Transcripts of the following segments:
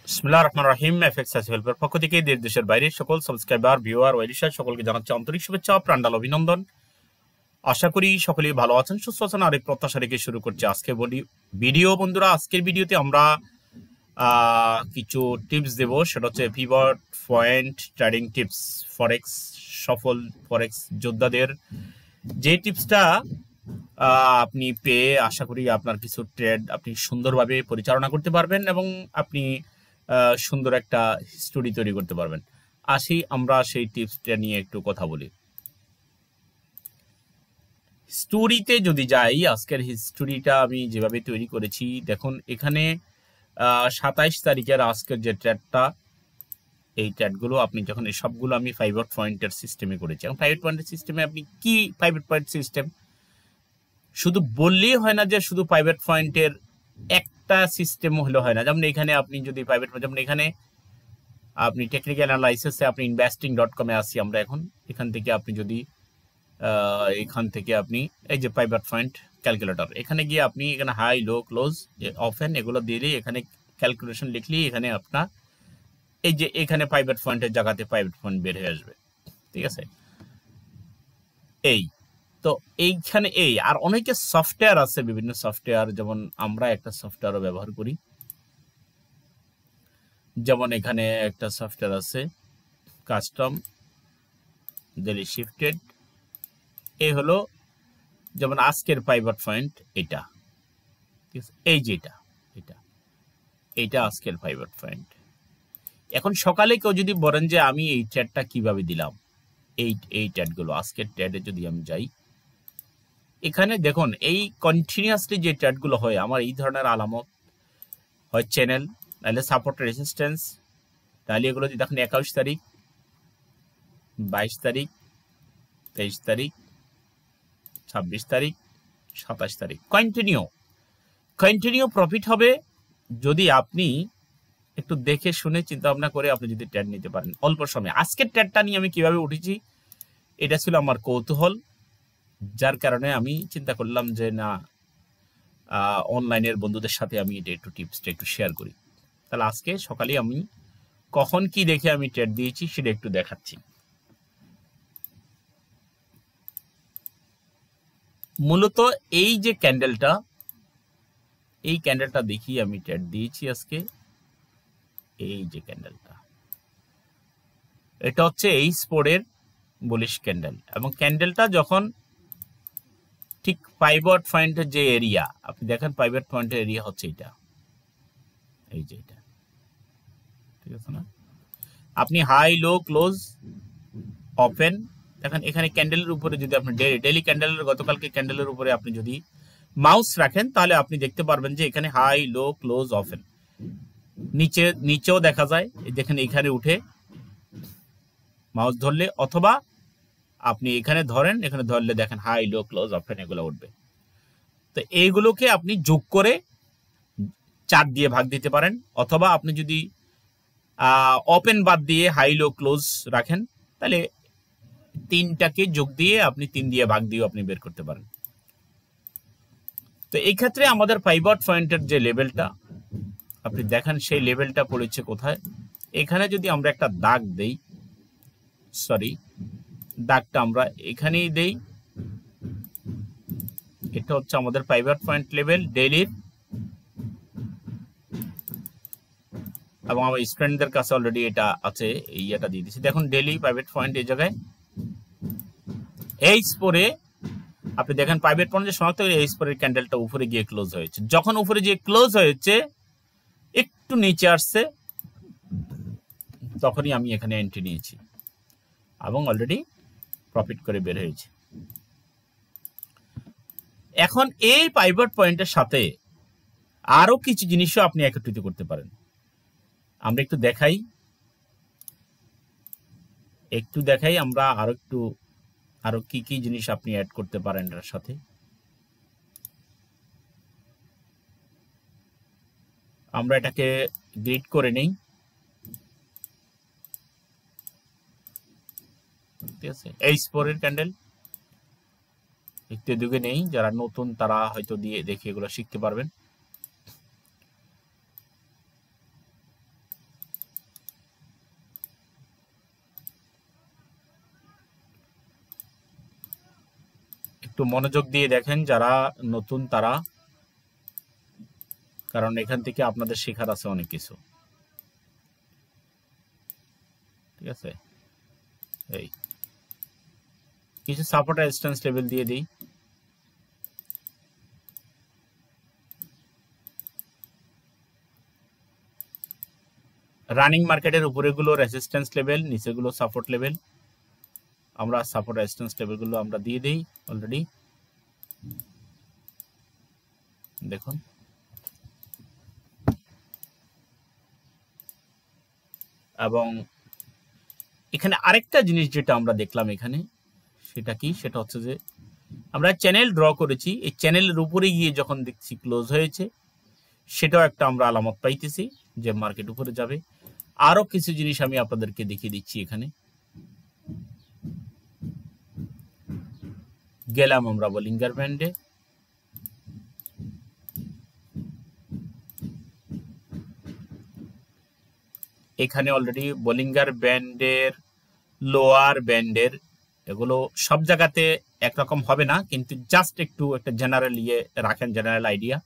বিসমিল্লাহির রহমানির রহিম। Fxseohelp এর পক্ষ থেকে দেশের বাইরে সকল সাবস্ক্রাইবার, ভিউয়ার ও এডিটর সকলকে জানাচ্ছি আন্তরিক শুভেচ্ছা, প্রাণঢাল অভিনন্দন। আশা করি সকলেই ভালো আছেন, সুস্থ আছেন। আর এই প্রত্যাশা রেখে শুরু করছি আজকে ভিডিও। বন্ধুরা, আজকের ভিডিওতে আমরা কিছু টিপস দেব, সেটা হচ্ছে পিভট পয়েন্ট ট্রেডিং টিপস। ফরেক্স সফল ফরেক্স যোদ্ধাদের যে টিপসটা আপনি পেয়ে আশা করি আপনার কিছু ট্রেড আপনি সুন্দরভাবে পরিচালনা করতে পারবেন এবং আপনি সুন্দর একটা হিস্টোরি তৈরি করতে পারবেন। আসি আমরা সেই টিপসটা নিয়ে একটু কথা বলি। হিস্টোরিতে যদি যাই, আজকের হিস্টোরিটা আমি যেভাবে তৈরি করেছি দেখুন, এখানে 27 তারিখের আজকের যে ট্রেডটা, এই ট্রেডগুলো আপনি যখন এই সবগুলো আমি পিভট পয়েন্টের সিস্টেমে করেছি। এবং পিভট পয়েন্টের সিস্টেমে আপনি কি পিভট পয়েন্ট সিস্টেম শুধু বললেই হয় না যে শুধু পিভট পয়েন্টের একটা সিস্টেম হলে হয় না। যেমন এখানে আপনি যদি পিভট, যেমন এখানে আপনি টেকনিক্যাল অ্যানালাইসিসে আপনি investing.com-এ আসি আমরা এখন। এখান থেকে আপনি যদি আপনি এই যে পিভট পয়েন্ট ক্যালকুলেটর, এখানে গিয়ে আপনি এখানে হাই, লো, ক্লোজ, ওপেন এগুলো দিলেই এখানে ক্যালকুলেশন লিখলেই এখানে আপনার এই যে এখানে পিভট পয়েন্টের জায়গাতে পিভট পয়েন্ট বের হয়ে আসবে। ঠিক আছে, এই তো এইখানে এই আর অনেকে সফটওয়্যার আছে, বিভিন্ন সফটওয়্যার, যেমন আমরা একটা সফটওয়্যারও ব্যবহার করি। যেমন এখানে একটা সফটওয়্যার আছে কাস্টম ডেলি শিফটেড। এই হলো যেমন আজকের পিভট পয়েন্ট এটা, ঠিক আছে, এই যে এইটা আজকের পিভট পয়েন্ট। এখন সকালে কেউ যদি বলেন যে আমি এই ট্রেডটা কিভাবে দিলাম, এই ট্রেডগুলো আজকের ট্রেডে যদি আমি যাই, এখানে দেখুন এই কন্টিনিউয়াসলি যে ট্রেডগুলো হয় আমার এই ধরনের আলামত হয় চ্যানেল, নাহলে সাপোর্ট রেজিস্ট্যান্স, তাহলে এগুলো যদি দেখুন 21 তারিখ, 22 তারিখ, 23 তারিখ, 26 তারিখ, 27 তারিখ কন্টিনিউ প্রফিট হবে যদি আপনি একটু দেখে শুনে চিন্তা ভাবনা করে আপনি যদি ট্রেড নিতে পারেন অল্প সময়। আজকের ট্রেডটা নিয়ে আমি কিভাবে উঠেছি এটা ছিল আমার কৌতূহল, যার কারণে আমি চিন্তা করলাম যে না, অনলাইনের বন্ধুদের সাথে আমি এটা একটু টিপসটা একটু শেয়ার করি। তাহলে আজকে সকালে আমি কখন কি দেখে আমি ট্রেড দিয়েছি সেটা একটু দেখাচ্ছি। মূলত এই যে ক্যান্ডেলটা, এই ক্যান্ডেলটা দেখি আমি ট্রেড দিয়েছি আজকে। এই যে ক্যান্ডেলটা, এটা হচ্ছে এই স্পোর্টের বুলিশ ক্যান্ডেল, এবং ক্যান্ডেলটা যখন ঠিক পিভট পয়েন্টের যে এরিয়া, আপনি দেখেন পিভট পয়েন্টের এরিয়া হচ্ছে এটা, এই যে এটা, ঠিক আছে না? আপনি হাই, লো, ক্লোজ, ওপেন দেখেন এখানে ক্যান্ডেলের উপরে যদি আপনি ডেইলি ক্যান্ডেলের, গতকালকে ক্যান্ডেলের উপরে আপনি যদি মাউস রাখেন তাহলে আপনি দেখতে পারবেন যে এখানে হাই, লো, ক্লোজ, ওপেন, নিচেও দেখা যায়। দেখেন এখানে উঠে মাউস ধরলে, অথবা আপনি এখানে ধরেন, এখানে ধরলে দেখেন হাই, লো, ক্লোজ, ওপেন এগুলো উঠবে। তো এইগুলোকে আপনি যোগ করে 4 দিয়ে ভাগ দিতে পারেন, অথবা আপনি যদি ওপেন বাদ দিয়ে হাই, লো, ক্লোজ রাখেন তাহলে 3টাকে যোগ দিয়ে আপনি 3 দিয়ে ভাগ দিয়ে আপনি বের করতে পারেন। তো এই ক্ষেত্রে আমাদের পিভট পয়েন্টের যে লেভেলটা আপনি দেখেন, সেই লেভেলটা পড়েছে কোথায়। এখানে যদি আমরা একটা দাগ দেই, দাগটা আমরা এখানেই দেই, এটা হচ্ছে আমাদের পিভট পয়েন্ট লেভেল ডেইলির, এবং আমার স্টুডেন্টদের কাছে অলরেডি এটা আছে, এই এটা দিয়ে দিচ্ছি। দেখুন ডেইলি পিভট পয়েন্ট এই জায়গায়, এই স্পোরে আপনি দেখেন পিভট পয়েন্ট যে শনাক্ত করে এই স্পোরের ক্যান্ডেলটা উপরে গিয়ে ক্লোজ হয়েছে। যখন উপরে গিয়ে ক্লোজ হয়েছে, একটু নিচে আসছে, তখনই আমি এখানে এন্ট্রি নিয়েছি এবং অলরেডি প্রফিট করে বের হয়েছে। এখন এই পিভট পয়েন্টের সাথে আরো কিছু জিনিসও আপনি একত্রিত করতে পারেন। আমরা একটু দেখাই আমরা আরো কি কি জিনিস আপনি অ্যাড করতে পারেন এর সাথে। আমরা এটাকে গ্রিড করে নেই, ঠিক আছে। এই স্পোরের ক্যান্ডেল একটু এদিকে নেই, যারা নতুন তারা হয়তো দিয়ে দেখে এগুলো শিখতে পারবেন। একটু মনোযোগ দিয়ে দেখেন যারা নতুন তারা, কারণ এখান থেকে আপনাদের শেখার আছে অনেক কিছু। ঠিক আছে, এই কিছু সাপোর্ট রেজিস্ট্যান্স লেভেল দিয়ে দিই। রানিং মার্কেটের উপরেগুলো রেজিস্ট্যান্স লেভেল, নিচেগুলো সাপোর্ট লেভেল। আমরা সাপোর্ট রেজিস্ট্যান্স লেভেলগুলো আমরা দিয়ে দিই অলরেডি। দেখুন এবং এখানে আরেকটা জিনিস যেটা আমরা দেখলাম এখানে, সেটা কি, সেটা হচ্ছে যে আমরা চ্যানেল ড্র করেছি, এই চ্যানেলের উপরে গিয়ে যখন দেখছি ক্লোজ হয়েছে, সেটাও একটা আমরা আলামত পাইতেছি যে মার্কেট উপরে যাবে। আরো কিছু জিনিস আমি আপনাদেরকে দেখিয়ে দিচ্ছি। এখানে গেলাম আমরা বলিঙ্গার ব্যান্ডে, এখানে অলরেডি বলিঙ্গার ব্যান্ডের, লোয়ার ব্যান্ডের, এগুলো সব জায়গাতে একরকম হবে না, কিন্তু জাস্ট একটু একটা জেনারেল ইয়ে রাখেন, জেনারেল আইডিয়া।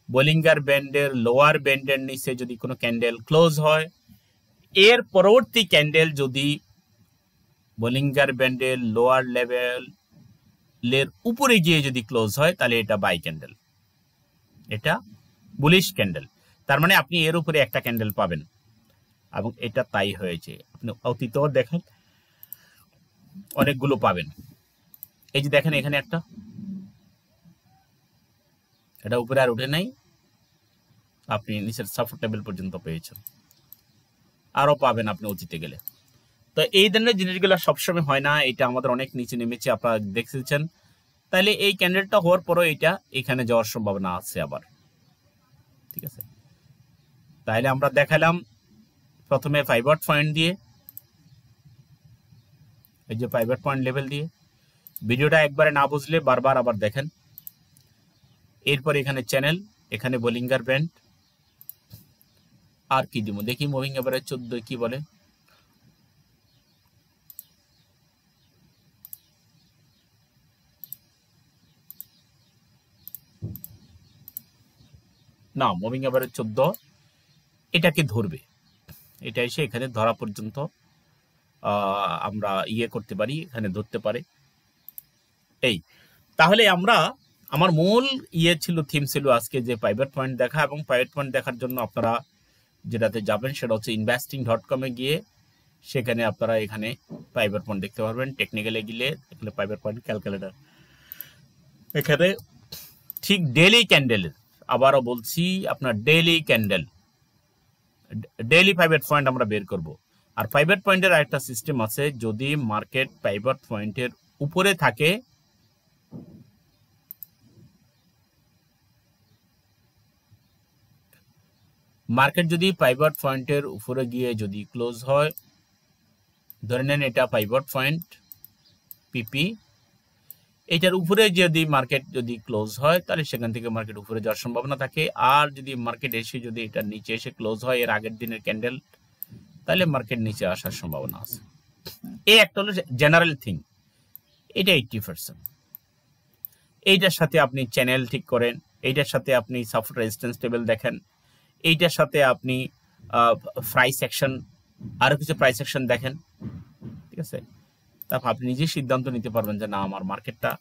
বলিঙ্গার ব্যান্ডের লোয়ার ব্যান্ডের নিচে যদি কোনো ক্যান্ডেল ক্লোজ হয়, এর পরবর্তী ক্যান্ডেল যদি বলিঙ্গার ব্যান্ডের লোয়ার লেভেলের উপরে গিয়ে যদি ক্লোজ হয়, তাহলে এটা বাই ক্যান্ডেল, এটা বুলিশ ক্যান্ডেল। তার মানে আপনি এর উপরে একটা ক্যান্ডেল পাবেন, এবং এটা তাই হয়েছে। আপনি অতীতও দেখেন অনেকগুলো পাবেন। এই যে দেখেন এখানে একটা, এটা উপরে আর উঠে নাই, আপনি নিচের সাপোর্ট লেভেল পর্যন্ত পেয়েছেন, আরো পাবেন আপনি অতীতে গেলে। তো এই ধরনের জিনিসগুলো সবসময় হয় না, এটা আমাদের অনেক নিচে নেমেছে, আপনারা দেখেছেন। তাহলে এই ক্যান্ডেলটা হওয়ার পরও এটা এখানে যাওয়ার সম্ভাবনা আছে আবার। ঠিক আছে, তাহলে আমরা দেখালাম প্রথমে পাইভট পয়েন্ট দিয়ে, এই যে পাইভট পয়েন্ট লেভেল দিয়ে। ভিডিওটা একবারে না বুঝলে বারবার আবার দেখেন। এরপর এখানে চ্যানেল, এখানে বলিঙ্গার ব্যান্ড, আর কি দিব দেখি। মুভিং এভারেজ 14 কি বলে, না মুভিং এভারেজ 14 এটাকে ধরবে, এটা এসে এখানে ধরা পর্যন্ত আমরা ইয়ে করতে পারি, এখানে ধরতে পারে। এই তাহলে আমরা, আমার মূল ইয়ে ছিল, থিম ছিল আজকে যে পাইভট পয়েন্ট দেখা, এবং পাইভট পয়েন্ট দেখার জন্য আপনারা যেটাতে যাবেন সেটা হচ্ছে investing.com এ গিয়ে, সেখানে আপনারা এখানে পাইভট পয়েন্ট দেখতে পারবেন। টেকনিক্যালে গেলে এখানে পাইভট পয়েন্ট ক্যালকুলেটর, এখানে ঠিক ডেইলি ক্যান্ডেলের, আবারও বলছি আপনার daily candle, daily pivot point আমরা বের করব। আর পাইভট পয়েন্টের আরেকটা সিস্টেম আছে, যদি মার্কেট পাইভট পয়েন্টের উপরে থাকে, মার্কেট যদি পাইভট পয়েন্টের উপরে গিয়ে যদি ক্লোজ হয়, ধরে নেন এটা পাইভট পয়েন্ট পিপি, এটার উপরে যদি মার্কেট যদি ক্লোজ হয়, তাহলে সেখান থেকে মার্কেট উপরে যাওয়ার সম্ভাবনা থাকে। আর যদি মার্কেট এসে যদি এটার নিচে এসে ক্লোজ হয় এর আগের দিনের ক্যান্ডেল, তাহলে মার্কেট নিচে আসার সম্ভাবনা আছে। এই একটা হলো জেনারেল থিং, এটা 80%। এইটার সাথে আপনি চ্যানেল ঠিক করেন, এইটার সাথে আপনি সাপোর্ট রেজিস্ট্যান্স টেবিল দেখেন, এইটার সাথে আপনি প্রাইস অ্যাকশন, আরো কিছু প্রাইস অ্যাকশন দেখেন। ঠিক আছে, তারপর আপনি নিজেই সিদ্ধান্ত নিতে পারবেন যে না, আমার মার্কেটটা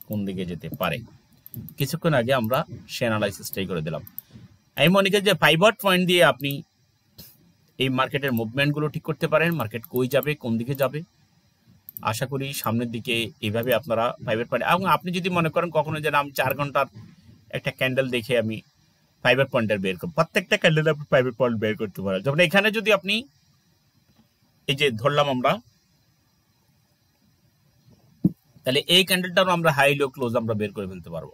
কোন দিকে যেতে পারে। কিছুক্ষণ আগে আমরা সে অ্যানালাইসিসটাই করে দিলাম। আমি মনে করি যে পাইভট পয়েন্ট দিয়ে আপনি এই মার্কেটের মুভমেন্টগুলো ঠিক করতে পারেন, মার্কেট কই যাবে, কোন দিকে যাবে। আশা করি সামনের দিকে এইভাবে আপনারা পাইভট পয়েন্ট, এবং আপনি যদি মনে করেন কখনো যে আমি 4 ঘন্টার একটা ক্যান্ডেল দেখে আমি পাইভট পয়েন্টের বের করব, প্রত্যেকটা ক্যান্ডেল আপনি পাইভট পয়েন্ট বের করতে পারেন। যেমন এখানে যদি আপনি এই যে ধরলাম আমরা, তাহলে এই ক্যান্ডেলটাও আমরা হাই লো ক্লোজ আমরা বের করে ফেলতে পারবো।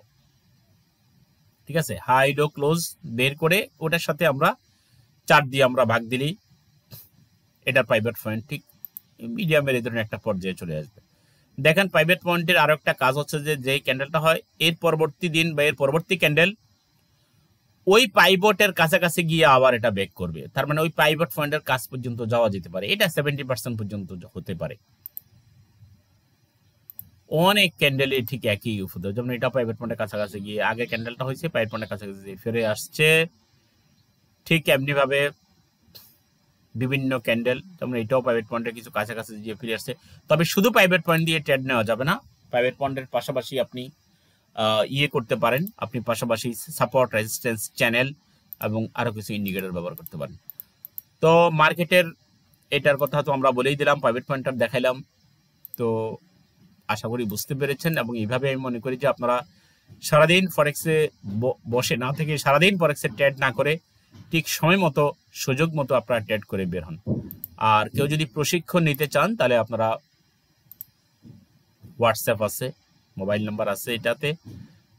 ঠিক আছে, হাই লো ক্লোজ বের করে ওটার সাথে আমরা 4 দিয়ে আমরা ভাগ দিলেই এটা পাইভট পয়েন্ট ঠিক মিডিয়ামের এই ধরনের একটা পর্যায়ে চলে আসবে। দেখেন পাইভট পয়েন্টের আরো একটা কাজ হচ্ছে যে, যে ক্যান্ডেলটা হয় এর পরবর্তী দিন বা এর পরবর্তী ক্যান্ডেল ওই পাইভটের কাছাকাছি গিয়ে আবার এটা ব্যাক করবে। তার মানে ওই পাইভট পয়েন্টের কাছ পর্যন্ত যাওয়া যেতে পারে, এটা 70% পর্যন্ত হতে পারে। অনেক ক্যান্ডেলে ঠিক একই উপদেশ, যেমন এটা প্রাইভেট পয়েন্টের কাছাকাছি গিয়ে আগে ক্যান্ডেলটা হয়েছে প্রাইভেট পয়েন্টের কাছাকাছি ফিরে আসছে, ঠিক এমনিভাবে বিভিন্ন ক্যান্ডেল, যেমন এটাও প্রাইভেট পয়েন্টের কিছু কাছাকাছি গিয়ে ফিরে আসছে। তবে শুধু প্রাইভেট পয়েন্ট দিয়ে ট্রেড নেওয়া যাবে না, প্রাইভেট পয়েন্টের পাশাপাশি আপনি ইয়ে করতে পারেন, আপনি পাশাপাশি সাপোর্ট, রেজিস্ট্যান্স, চ্যানেল এবং আরও কিছু ইন্ডিকেটর ব্যবহার করতে পারেন। তো মার্কেটের এটার কথা তো আমরা বলেই দিলাম, প্রাইভেট পয়েন্টার দেখাইলাম। তো আশা করি বুঝতে পেরেছেন, এবং এইভাবে আমি মনে করি যে আপনারা সারাদিন ফরেক্সে বসে না থেকে, সারাদিন ফরেক্সে ট্রেড না করে ঠিক সময় মতো, সুযোগ মতো আপনারা ট্রেড করে বের হন। আর কেউ যদি প্রশিক্ষণ নিতে চান তাহলে আপনারা হোয়াটসঅ্যাপ আছে, মোবাইল নাম্বার আছে এটাতে,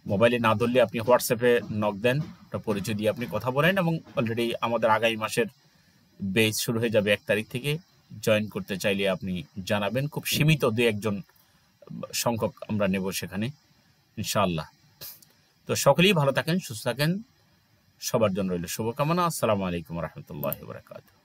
মোবাইলে না ধরলে আপনি হোয়াটসঅ্যাপে নক দেন, একটা পরিচয় দিয়ে আপনি কথা বলেন, এবং অলরেডি আমাদের আগামী মাসের বেচ শুরু হয়ে যাবে 1 তারিখ থেকে। জয়েন করতে চাইলে আপনি জানাবেন, খুব সীমিত 2-1 জন সংখ্যক আমরা নেব সেখানে ইনশাআল্লাহ। তো সকলেই ভালো থাকেন, সুস্থ থাকেন, সবার জন্য রইল শুভকামনা। আসসালামু আলাইকুম রহমতুল্লাহ বারাকাতুহু।